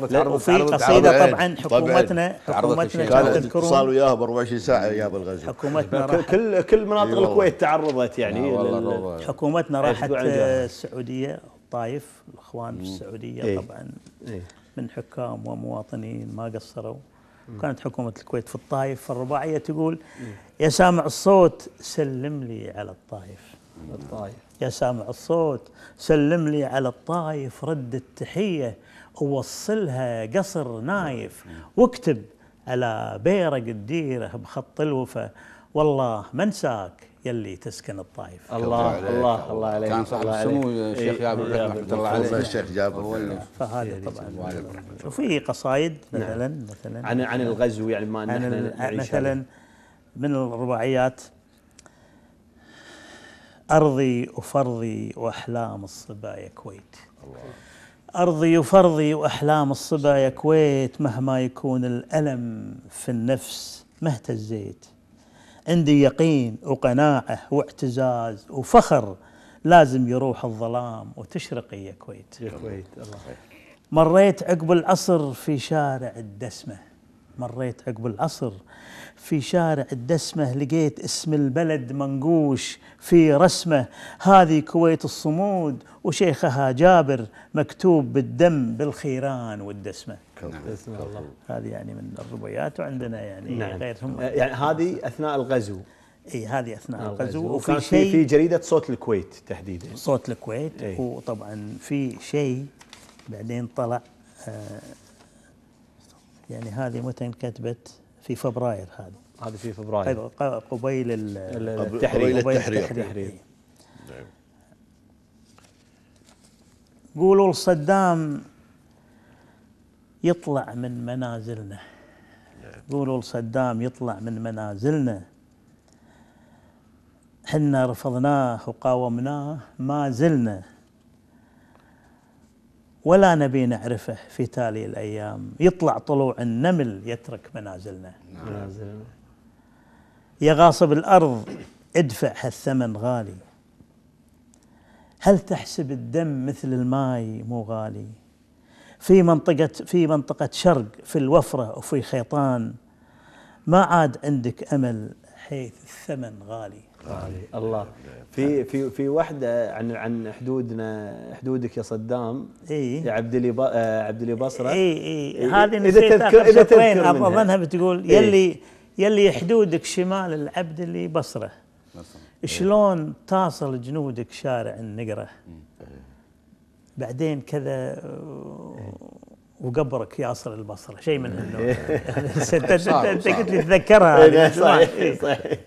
وفي قصيده طبعا حكومتنا كان اتصال وياها ب 24 ساعه ايام الغزو. حكومتنا كل مناطق الكويت تعرضت يعني. حكومتنا راحت السعوديه، الطايف، الاخوان في السعوديه طبعا من حكام ومواطنين ما قصروا. وكانت حكومه الكويت في الطايف، فالرباعيه تقول: يا سامع الصوت سلم لي على الطايف. يا سامع الصوت سلم لي على الطايف، رد التحيه ووصلها قصر نايف، واكتب على بيرق الديره بخط الوفا، والله ما انساك يلي تسكن الطايف. الله عليك. كان صاحب السمو الشيخ جابر رحمه الله عليه. الشيخ جابر. فهذا طبعا. وفي قصايد مثلا عن الغزو، يعني ما نحن مثلا من الرباعيات: أرضي وفرضي وأحلام الصبا يا كويت. أرضي وفرضي وأحلام الصبا يا كويت، مهما يكون الألم في النفس ما اهتزيت. عندي يقين وقناعة واعتزاز وفخر، لازم يروح الظلام وتشرقي يا كويت. يا كويت الله. مريت عقب العصر في شارع الدسمة، مريت عقب العصر في شارع الدسمة، لقيت اسم البلد منقوش في رسمه، هذه كويت الصمود وشيخها جابر، مكتوب بالدم بالخيران والدسمة. هذه يعني من الرباعيات. وعندنا يعني غيرهم. يعني هذه أثناء الغزو. اي هذه اثناء الغزو. وفي شيء في جريدة صوت الكويت تحديدا. صوت الكويت. وطبعا في شيء بعدين طلع، يعني هذه متى انكتبت؟ في فبراير. هذه في فبراير قبيل التحرير. قولوا لصدام يطلع من منازلنا، قولوا لصدام يطلع من منازلنا، حنا رفضناه وقاومناه ما زلنا، ولا نبي نعرفه في تالي الأيام، يطلع طلوع النمل يترك منازلنا. يا غاصب الأرض ادفع هالثمن غالي، هل تحسب الدم مثل الماي مو غالي؟ في منطقة شرق في الوفرة وفي خيطان، ما عاد عندك أمل حيث الثمن غالي. الله. في وحده عن حدودك يا صدام. يا عبد لي بصره. هذه نسيت اخر سطرين اظنها بتقول: يلي حدودك شمال العبد اللي بصره، شلون تصل جنودك شارع النقره، بعدين كذا وقبرك ياصل البصره، شيء من هالنوع. انت قلت لي تذكرها. صحيح.